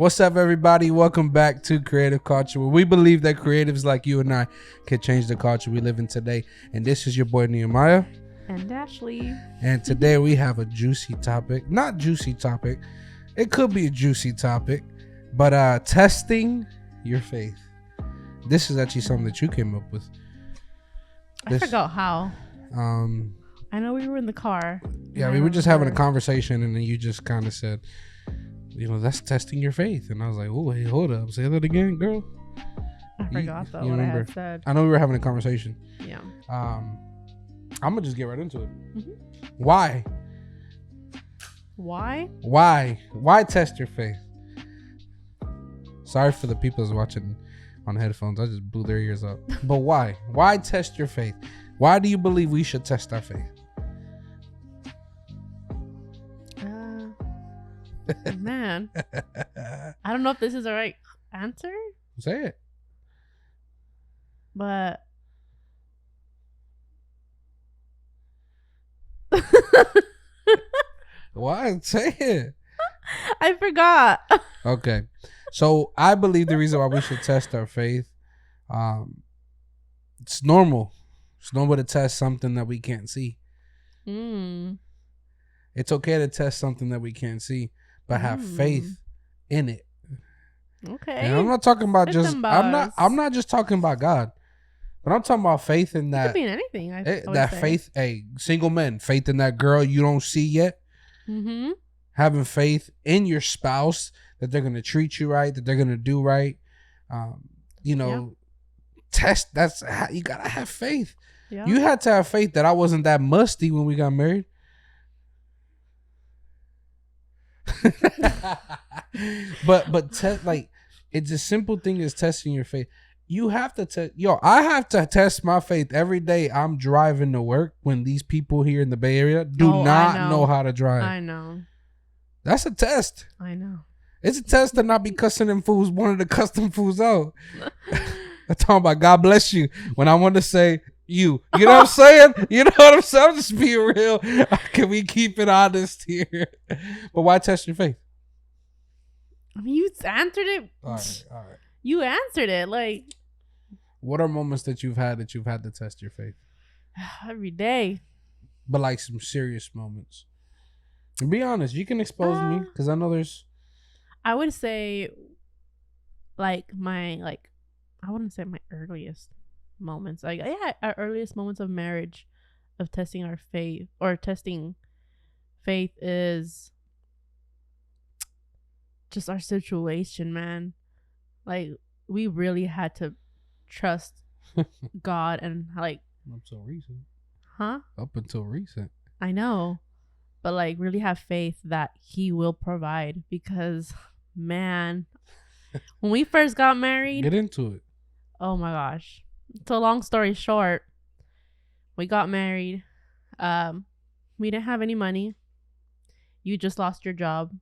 What's up, everybody? Welcome back to Creative Culture, where we believe that creatives like you and I can change the culture we live in today. And this is your boy Nehemiah. And Ashley. And today we have a juicy topic. Not juicy topic. It could be a juicy topic. But testing your faith. This is actually something that you came up with. I forgot how. I know we were in the car. Yeah, we were just having a conversation, and then you just kind of said, that's testing your faith. And I was like, oh, hey, hold up. Say that again, girl. I forgot though what remember? I had said. I know we were having a conversation. Yeah. I'm going to just get right into it. Mm-hmm. Why? Why test your faith? Sorry for the people who's watching on headphones. I just blew their ears up. But why? Why test your faith? Why do you believe we should test our faith? Man, I don't know if this is the right answer. Say it. But why? Say it. I forgot. Okay. So I believe the reason why we should test our faith, it's normal. It's normal to test something that we can't see. It's okay to test something that we can't see, but have faith in it. Okay. And I'm not talking about I'm not just talking about God, but I'm talking about faith in that. It could be in anything. That faith, single men, faith in that girl you don't see yet. Mm-hmm. Having faith in your spouse that they're gonna treat you right, that they're gonna do right. Test. That's how you gotta have faith. Yeah. You had to have faith that I wasn't that musty when we got married. but it's a simple thing as testing your faith. You have to I have to test my faith every day. I'm driving to work when these people here in the Bay Area do not know how to drive. I know. That's a test. I know. It's a test to not be cussing them fools, one of the custom fools out. I'm talking about God bless you when I want to say you know what I'm saying? You know what I'm saying? I'm just being real. Can we keep it honest here? But why test your faith? I mean, you answered it. All right. You answered it. Like, what are moments that you've had to test your faith? Every day. But like some serious moments. And be honest, you can expose me because I know there's. I would say, I wouldn't say my earliest moments. Our earliest moments of marriage, of testing our faith or testing faith is just our situation, man. Like, we really had to trust God and up until recent. Huh? Up until recent. I know. But really have faith that he will provide because, man, when we first got married. Get into it. Oh my gosh. So long story short, we got married. We didn't have any money. You just lost your job.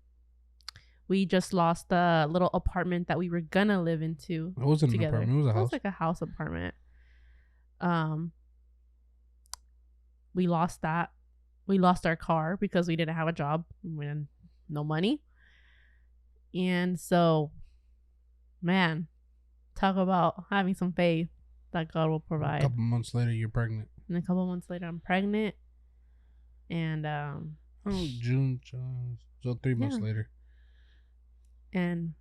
We just lost the little apartment that we were gonna live into. It wasn't an apartment. It was a house. It was like a house apartment. We lost that. We lost our car because we didn't have a job. We had no money. And so, man, talk about having some faith that God will provide. A couple months later, you're pregnant. And a couple months later, I'm pregnant. And June, so 3 months later. And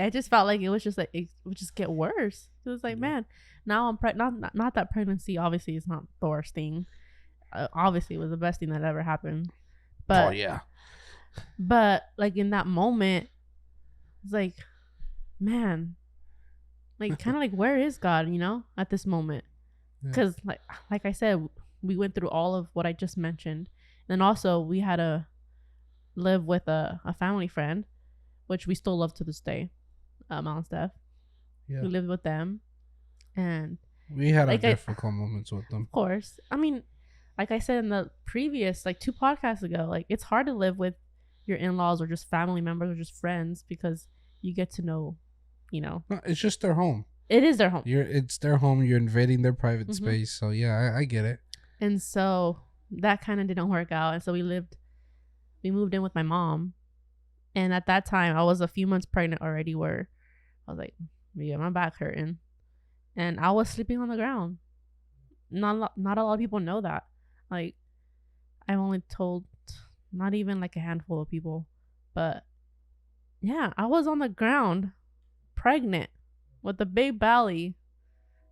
I just felt like it would just get worse. It was like, man, now I'm pregnant. Not that pregnancy obviously is not the worst thing. Obviously, it was the best thing that ever happened. But But in that moment, it's like, man, kind of where is God? At this moment, because like I said, we went through all of what I just mentioned, and also we had to live with a family friend, which we still love to this day, Mom and Steph. Yeah. We lived with them, and we had our difficult moments with them. Of course, I mean. Like I said in the previous, 2 podcasts ago, it's hard to live with your in-laws or just family members or just friends because you get to know, No, it's just their home. It is their home. It's their home. You're invading their private space. So, yeah, I get it. And so that kind of didn't work out. And so we moved in with my mom. And at that time, I was a few months pregnant already, where I was like, yeah, my back hurting. And I was sleeping on the ground. Not a lot of people know that. Like, I've only told not even like a handful of people. But yeah, I was on the ground, pregnant, with a big belly,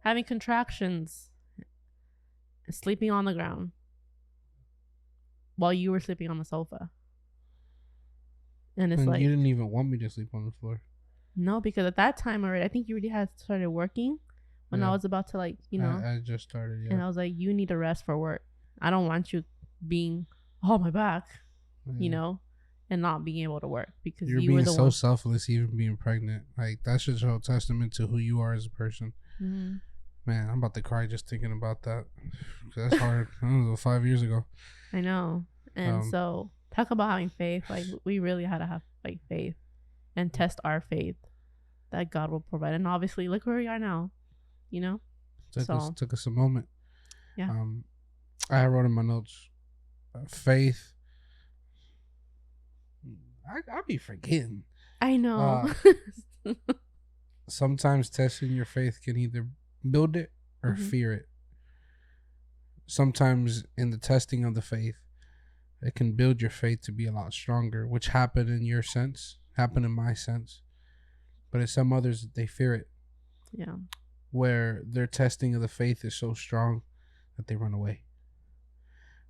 having contractions, sleeping on the ground while you were sleeping on the sofa. And it's And like, you didn't even want me to sleep on the floor. no, because at that time already, I think you already had started working when I was about to, like, I just started, and I was like, you need a rest for work. I don't want you being, oh, my back, and not being able to work, because you're you being were the so one. selfless, even being pregnant. Like, that should show a testament to who you are as a person. Mm-hmm. Man, I'm about to cry just thinking about that. That's hard. That was 5 years ago. I know. And so talk about having faith. Like, we really had to have like faith and test our faith that God will provide. And obviously, look where we are now. Took us a moment. Yeah. I wrote in my notes, faith. I'll be forgetting. I know. Sometimes testing your faith can either build it or fear it. Sometimes in the testing of the faith, it can build your faith to be a lot stronger, which happened in your sense, happened in my sense. But in some others, they fear it. Yeah. Where their testing of the faith is so strong that they run away.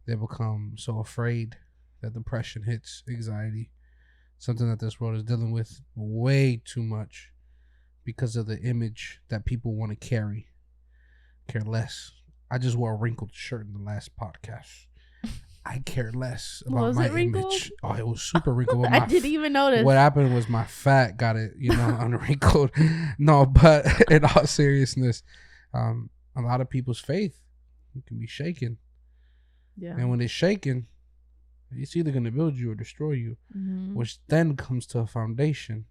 They become so afraid that depression hits, anxiety, something that this world is dealing with way too much because of the image that people want to carry. Care less. I just wore a wrinkled shirt in the last podcast. I care less about my image. Oh, it was super wrinkled. I didn't even notice. What happened was my fat got it, unwrinkled. No, but in all seriousness, a lot of people's faith can be shaken. Yeah. And when it's shaken, it's either going to build you or destroy you, which then comes to a foundation.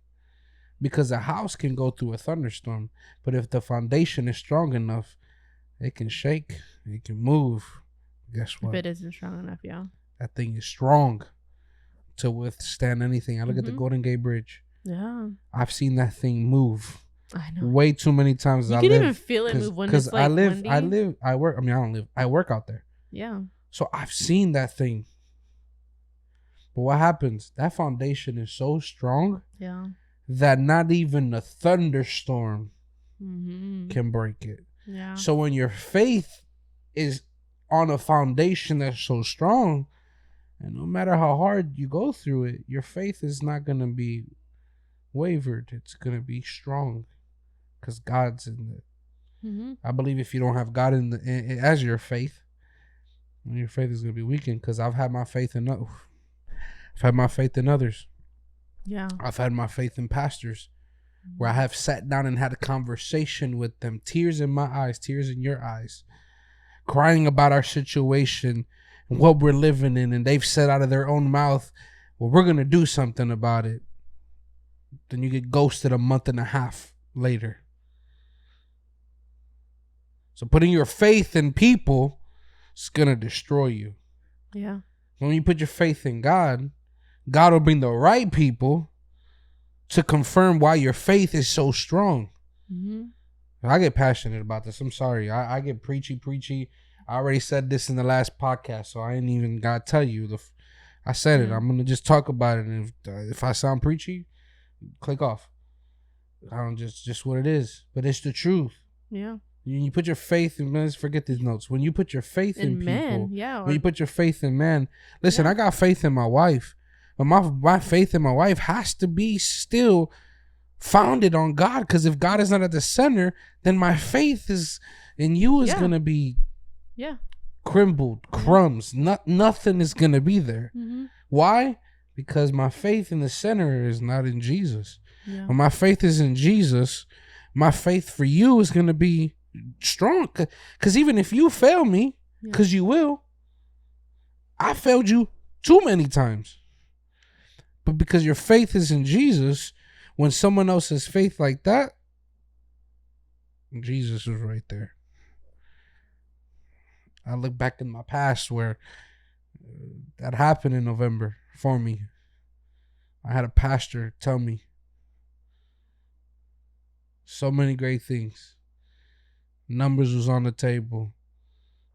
Because a house can go through a thunderstorm, but if the foundation is strong enough, it can shake, it can move. Guess what? If it isn't strong enough, yeah. That thing is strong to withstand anything. I look at the Golden Gate Bridge. Yeah. I've seen that thing move. I know. Way too many times. You can even feel it move when it's like windy. I work out there. Yeah. So I've seen that thing. But what happens? That foundation is so strong. Yeah. That not even a thunderstorm can break it. Yeah. So when your faith is on a foundation that's so strong, and no matter how hard you go through it, your faith is not going to be wavered. It's going to be strong because God's in it. I believe if you don't have God as your faith, your faith is going to be weakened, because I've had my faith in others. Yeah. I've had my faith in pastors where I have sat down and had a conversation with them, tears in my eyes, tears in your eyes, crying about our situation and what we're living in. And they've said out of their own mouth, well, we're going to do something about it. Then you get ghosted a month and a half later. So putting your faith in people is going to destroy you. Yeah. When you put your faith in God, God will bring the right people to confirm why your faith is so strong. I get passionate about this. I'm sorry. I get preachy. I already said this in the last podcast, so I ain't even got to tell you. I said it. I'm going to just talk about it. And if I sound preachy, click off. I don't just what it is. But it's the truth. Yeah. You put your faith in, let's forget these notes. When you put your faith in people, when you put your faith in man, listen, I got faith in my wife, but my faith in my wife has to be still founded on God, because if God is not at the center, then my faith in you is gonna be crumbled, crumbs. Nothing is gonna be there. Why? Because my faith in the center is not in Jesus. When my faith is in Jesus, my faith for you is gonna be strong, because even if you fail me, because you will, I failed you too many times, but because your faith is in Jesus, when someone else has faith like that, Jesus is right there. I look back in my past where that happened in November for me. I had a pastor tell me so many great things. Numbers was on the table.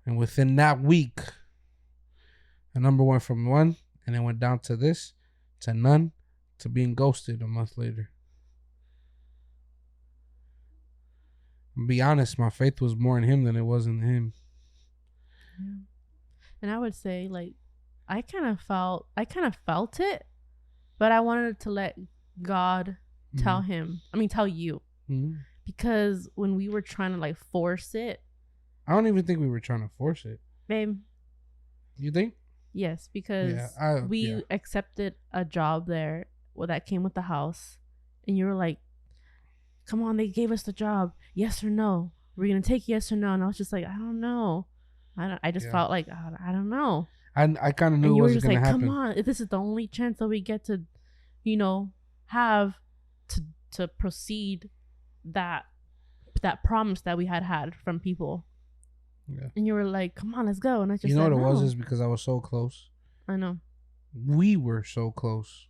And within that week, a number went from 1 and then went down to this, to none, to being ghosted a month later. I'll be honest, my faith was more in him than it was in him. Yeah. And I would say, like, I kind of felt it, but I wanted to let God tell you. Mm-hmm. Because when we were trying to, like, force it. I don't even think we were trying to force it. Babe. You think? Yes, because we accepted a job there that came with the house. And you were like, come on, they gave us the job. Yes or no? We're going to take yes or no. And I was just like, I don't know. I just felt like, I don't know. I kind of knew it wasn't going to happen. Come on, if this is the only chance that we get to, have to proceed that promise that we had from people. Yeah. And you were like, come on, let's go. And I just said, what it was is because I was so close. I know. We were so close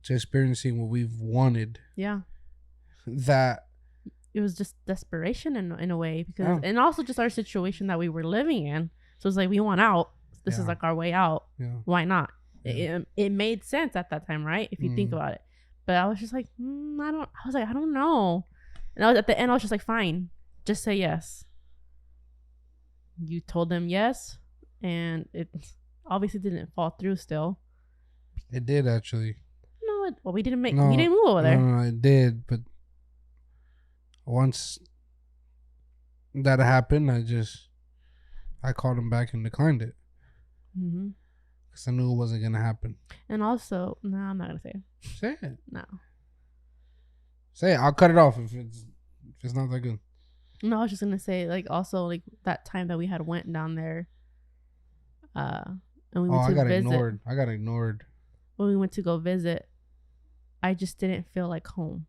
to experiencing what we've wanted. Yeah. That it was just desperation in a way, because and also just our situation that we were living in. So it's like, we want out. This is like our way out. Yeah. Why not? Yeah. It made sense at that time, right? If you think about it. But I was just like, I don't know. And I was at the end, I was just like, fine, just say yes. You told them yes, and it obviously didn't fall through still. It did, actually. No, we didn't move over there. No, it did. But once that happened, I called him back and declined it. Mm-hmm. Because I knew it wasn't going to happen. And also, no, I'm not going to say it. Say it. No. Say it. I'll cut it off if it's not that good. No, I was just going to say, like, also, like, that time that we had went down there, and we went to visit. I got ignored. When we went to go visit, I just didn't feel like home.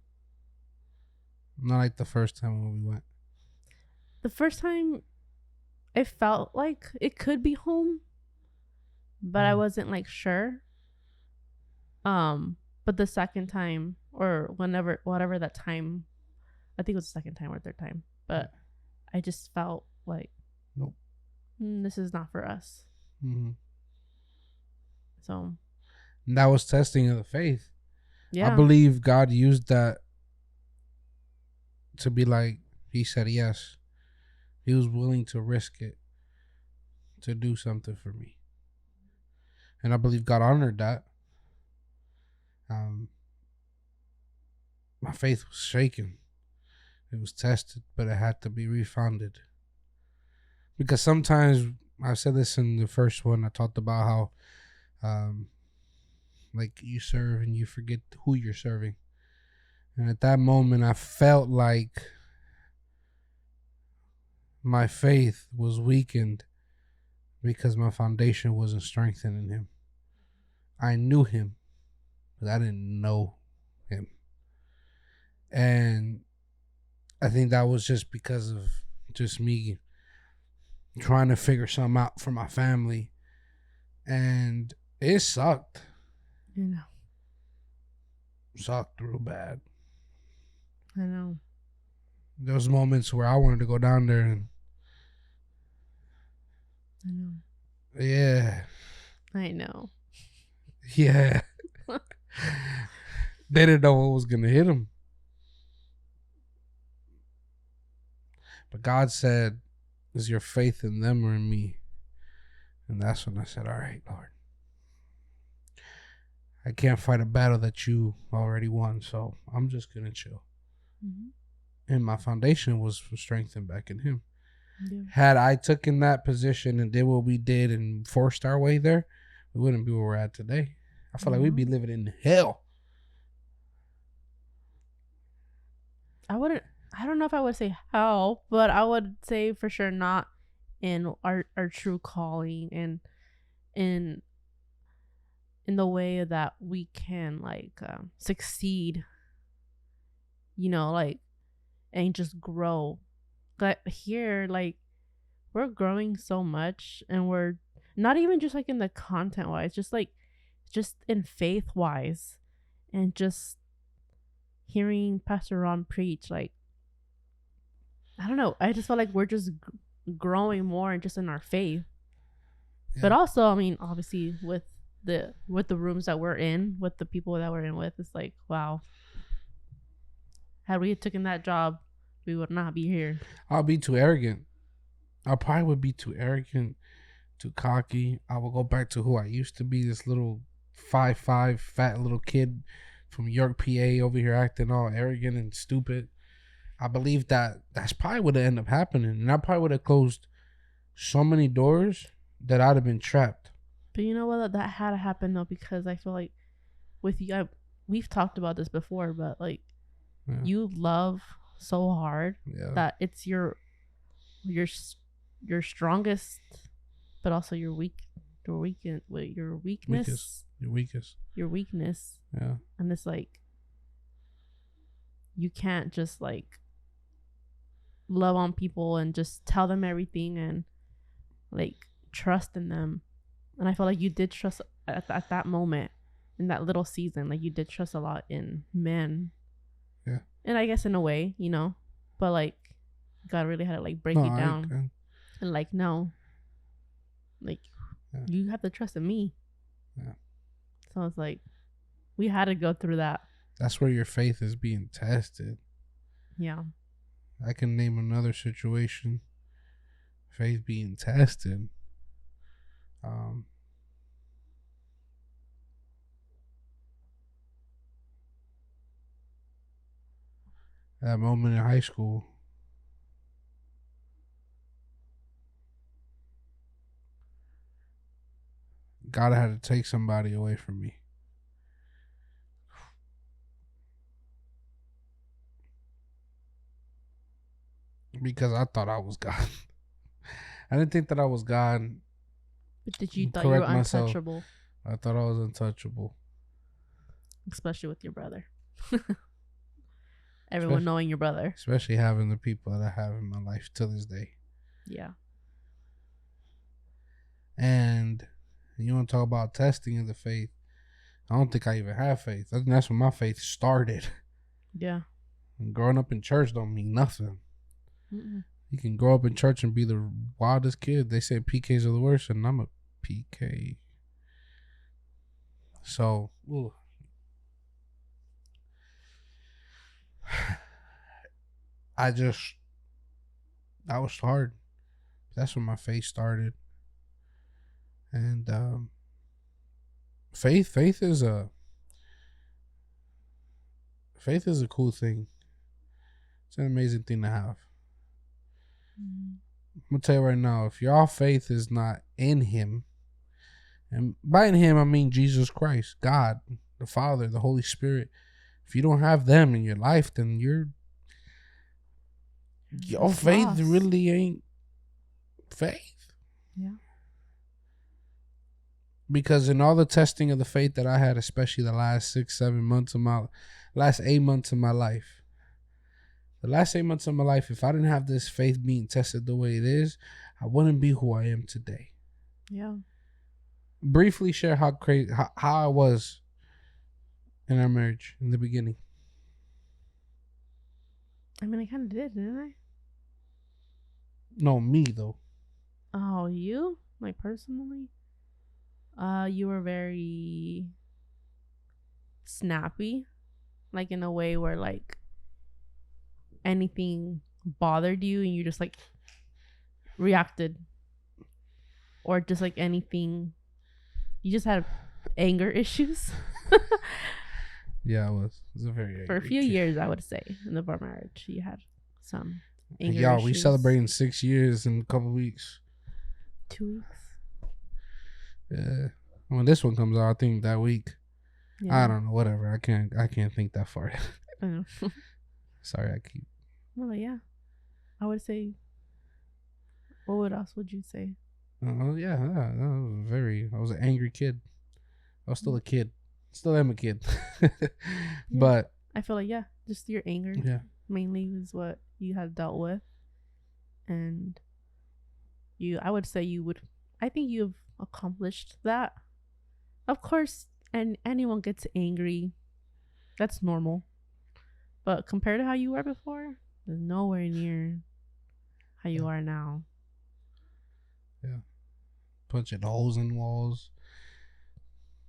Not like the first time when we went. The first time, it felt like it could be home, but I wasn't, like, sure. But the second time, or whatever that time, I think it was the second time or third time, but I just felt like, nope, this is not for us. Mm-hmm. So. And that was testing of the faith. Yeah. I believe God used that to be like, he said yes. He was willing to risk it to do something for me. And I believe God honored that. My faith was shaken. It was tested, but it had to be refounded. Because sometimes, I said this in the first one, I talked about how like you serve and you forget who you're serving. And at that moment, I felt like my faith was weakened because my foundation wasn't strengthened in him. I knew him, but I didn't know him. And I think that was just because of just me trying to figure something out for my family. And it sucked. You know. Sucked real bad. I know. There was moments where I wanted to go down there and I know. Yeah. I know. Yeah. They didn't know what was going to hit them. But God said, is your faith in them or in me? And that's when I said, all right, Lord. I can't fight a battle that you already won, so I'm just going to chill. Mm-hmm. And my foundation was strengthened back in him. Yeah. Had I taken that position and did what we did and forced our way there, we wouldn't be where we're at today. I feel like we'd be living in hell. I don't know if I would say hell, but I would say for sure not in our true calling and in the way that we can succeed, and just grow. But here, we're growing so much, and we're not even just in the content wise, just just in faith wise, and just hearing Pastor Ron preach, like, I don't know, I just felt like we're just growing more and just in our faith. Yeah. But also, I mean, obviously with the rooms that we're in, with the people that we're in with, it's like, wow, had we taken that job, we would not be here. I'll be too arrogant. I probably would be too arrogant, too cocky. I will go back to who I used to be, this little 5'5" fat little kid from York, PA, over here acting all arrogant and stupid. I believe that's probably what ended up happening, and I probably would have closed so many doors that I'd have been trapped. But you know what? That had to happen though, because I feel like with you, we've talked about this before, but like, you love so hard that it's your strongest, but also your weakness. Yeah. And it's like, you can't just like love on people and just tell them everything and like trust in them. And I feel like you did trust at that moment, in that little season, like you did trust a lot in men. Yeah. And I guess in a way, you know, but like God really had to like break it down and like, no, like you have to trust in me. Yeah. So it's like, we had to go through that. That's where your faith is being tested. Yeah. I can name another situation. Faith being tested. That moment in high school. God had to take somebody away from me. Because I thought I was God. I didn't think that I was God. But did you thought you were untouchable? I thought I was untouchable. Especially with your brother. Everyone knowing your brother. Especially having the people that I have in my life to this day. Yeah. And you want to talk about testing of the faith. I don't think I even have faith. I think that's when my faith started. Yeah. And growing up in church don't mean nothing. Mm-mm. You can grow up in church and be the wildest kid. They say PKs are the worst, and I'm a PK. So, that was hard. That's when my faith started. And faith is a cool thing. It's an amazing thing to have. I'm gonna tell you right now, if your faith is not in Him, and by in Him I mean Jesus Christ, God, the Father, the Holy Spirit. If you don't have them in your life, then your faith lost. Really ain't faith. Yeah. Because in all the testing of the faith that I had, especially the last 8 months of my life, if I didn't have this faith being tested the way it is, I wouldn't be who I am today. Yeah. Briefly share how I was in our marriage in the beginning. I mean, I kind of did, didn't I? No, me though. Oh, you? Like personally? You were very snappy, like in a way where like anything bothered you and you just like reacted, or just like anything, you just had anger issues. Yeah, I was. It was a very for a few years, I would say, in our marriage, you had some anger y'all, issues. we celebrating 6 years in a couple weeks. 2 weeks. Yeah. When this one comes out, I think that week. Yeah. I don't know. Whatever. I can't think that far. I know. Sorry, I keep. Well, yeah. I would say. What else would you say? Yeah. I was an angry kid. I was still a kid. Still am a kid. But I feel like, just your anger. Yeah. Mainly is what you had dealt with, and I would say I think you've accomplished that. Of course, And anyone gets angry. That's normal. But compared to how you were before, there's nowhere near how you Yeah. are now. Yeah. Punching holes in walls,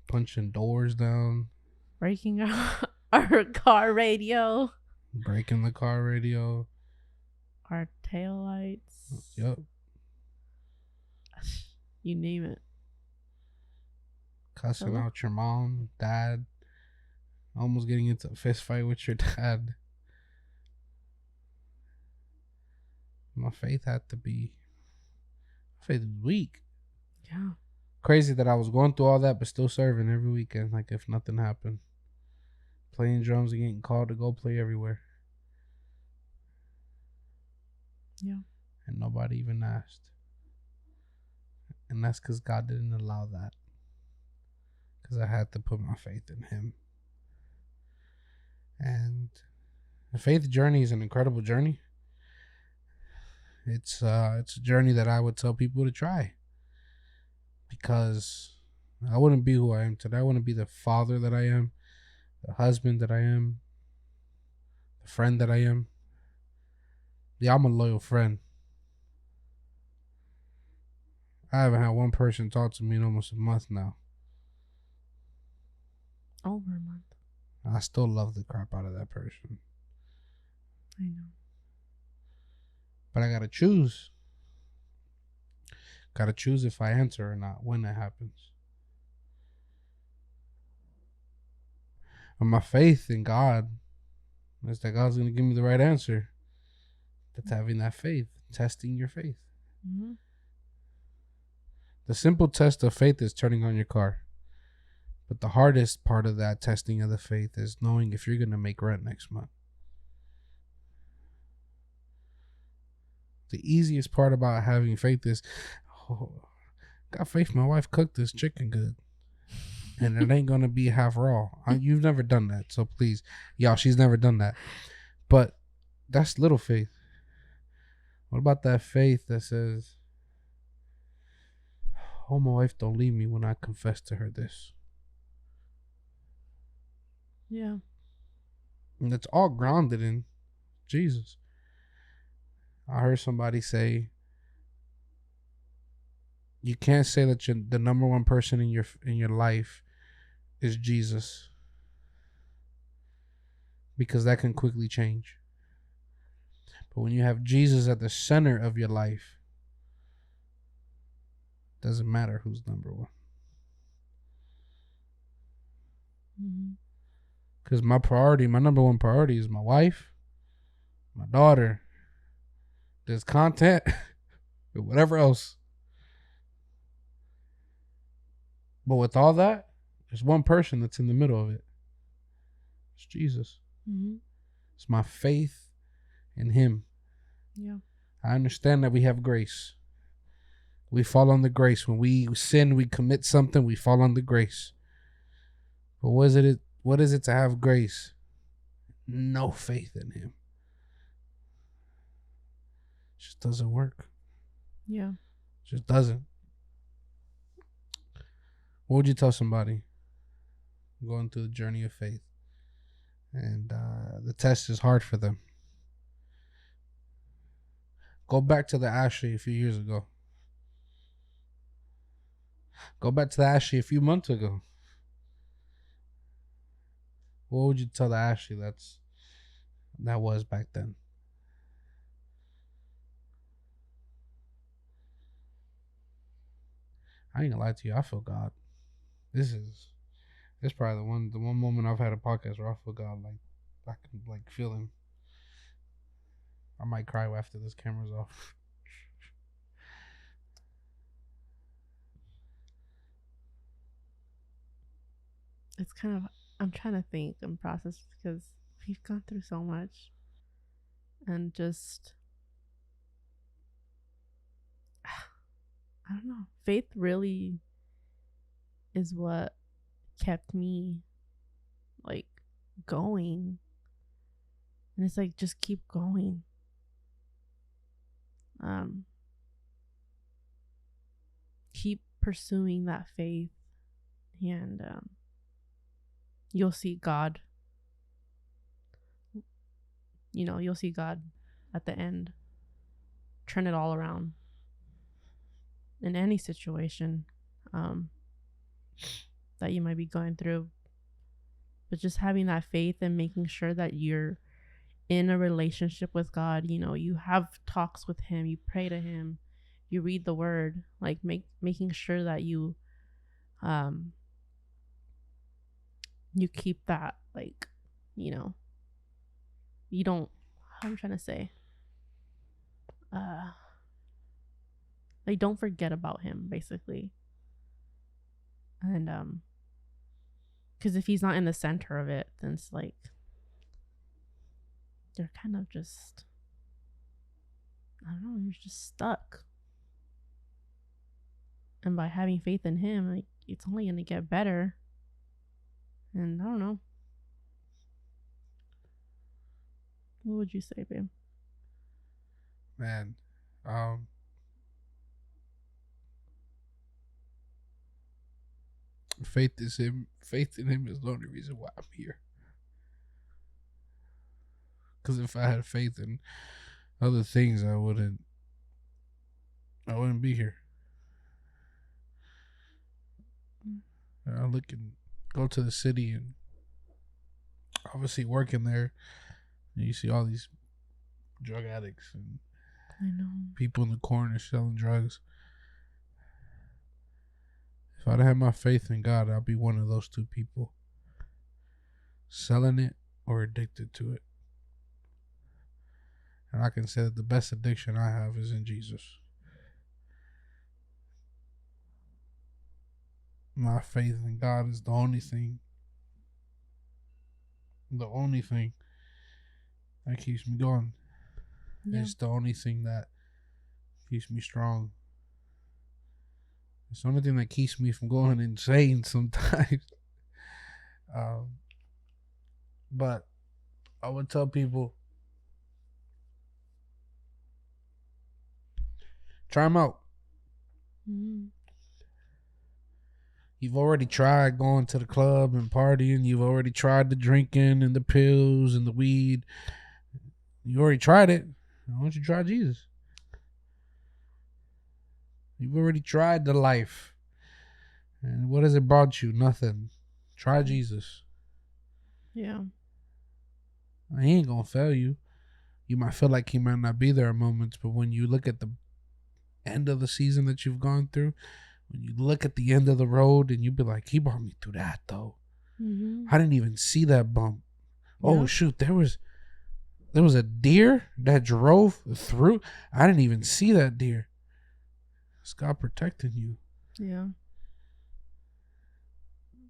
punching doors down, Breaking our car radio, breaking the car radio. our tail lights. Yep. You name it. Cussing Hello? out your mom, dad. Almost getting into a fist fight with your dad. My faith had to be. My faith was weak. Yeah. Crazy that I was going through all that, but still serving every weekend, like if nothing happened. Playing drums and getting called to go play everywhere. Yeah. And nobody even asked. And that's because God didn't allow that. Because I had to put my faith in Him. And the faith journey is an incredible journey. It's a journey that I would tell people to try. Because I wouldn't be who I am today. I wouldn't be the father that I am, the husband that I am, the friend that I am. Yeah, I'm a loyal friend. I haven't had one person talk to me in almost a month now. Over a month. I still love the crap out of that person. I know. But I gotta choose. Gotta choose if I answer or not when it happens. And my faith in God is that God's gonna give me the right answer. That's having that faith, testing your faith. Mm-hmm. The simple test of faith is turning on your car. But the hardest part of that testing of the faith is knowing if you're going to make rent next month. The easiest part about having faith is, oh, got faith my wife cooked this chicken good. And it ain't going to be half raw. You've never done that. So please, y'all, she's never done that. But that's little faith. What about that faith that says, oh, my wife don't leave me when I confess to her this? Yeah. And it's all grounded in Jesus. I heard somebody say, you can't say that the number one person in your life is Jesus, because that can quickly change. But when you have Jesus at the center of your life, doesn't matter who's number one. Mm-hmm. Because my number one priority is my wife, my daughter, this content, and whatever else. But with all that, there's one person that's in the middle of it. It's Jesus. Mm-hmm. It's my faith in Him. Yeah. I understand that we have grace. We fall under grace. When we sin, we commit something, we fall under grace. But what is it to have grace? No faith in Him. It just doesn't work. Yeah. It just doesn't. What would you tell somebody going through the journey of faith and the test is hard for them? Go back to the Ashley a few years ago. Go back to the Ashley a few months ago. What would you tell the Ashley that was back then? I ain't gonna lie to you. I feel God. This probably the one moment I've had a podcast where I feel God, like I can like feel Him. I might cry after this camera's off. It's kind of, I'm trying to think and process because we've gone through so much. And just, I don't know. Faith really is what kept me like going. And it's like, just keep going. Keep pursuing that faith. And you'll see God. You'll see God at the end turn it all around in any situation that you might be going through. But just having that faith and making sure that you're in a relationship with God, you have talks with him, you pray to him, you read the word, like making sure that you keep that, like, you don't, how I'm trying to say, like, don't forget about him, basically. And because if he's not in the center of it, then it's like you're kind of just, I don't know, you're just stuck. And by having faith in him, like, it's only gonna get better. And I don't know, what would you say, babe? Man, faith in him is the only reason why I'm here. Because if I had faith in other things, I wouldn't be here. I look and go to the city and obviously working there, and you see all these drug addicts and I know people in the corner selling drugs. If I'd had my faith in God, I'd be one of those two people, selling it or addicted to it. And I can say that the best addiction I have is in Jesus. My faith in God is the only thing that keeps me going. Yeah. It's the only thing that keeps me strong. It's the only thing that keeps me from going insane sometimes. But I would tell people, try them out. Mm-hmm. You've already tried going to the club and partying. You've already tried the drinking and the pills and the weed. You already tried it. Why don't you try Jesus? You've already tried the life. And what has it brought you? Nothing. Try Jesus. Yeah. He ain't gonna fail you. You might feel like he might not be there at moments, but when you look at the end of the season that you've gone through, when you look at the end of the road and you be like, he brought me through that though. Mm-hmm. I didn't even see that bump. Yeah. Oh shoot, there was a deer that drove through. I didn't even see that deer. It's God protecting you. Yeah.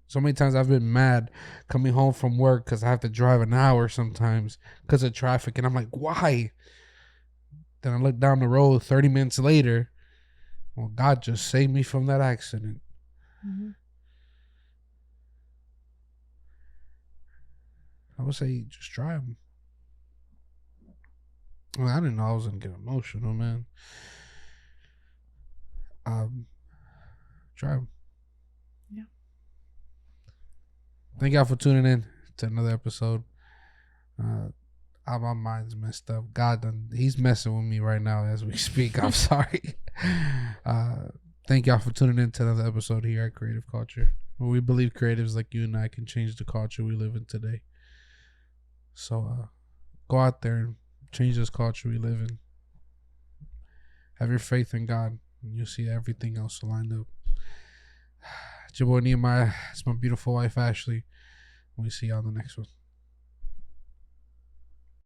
So many times I've been mad coming home from work because I have to drive an hour sometimes because of traffic. And I'm like, why? Then I look down the road 30 minutes later. Well, God just saved me from that accident. Mm-hmm. I would say just try them. Well, I didn't know I was going to get emotional, man. Try them. Yeah. Thank y'all for tuning in to another episode. My mind's messed up. He's messing with me right now as we speak. I'm sorry. Thank y'all for tuning in to another episode here at Creative Culture, where we believe creatives like you and I can change the culture we live in today. So go out there and change this culture we live in. Have your faith in God, and you'll see everything else lined up. It's your boy Nehemiah. It's my beautiful wife Ashley. We'll see you on the next one.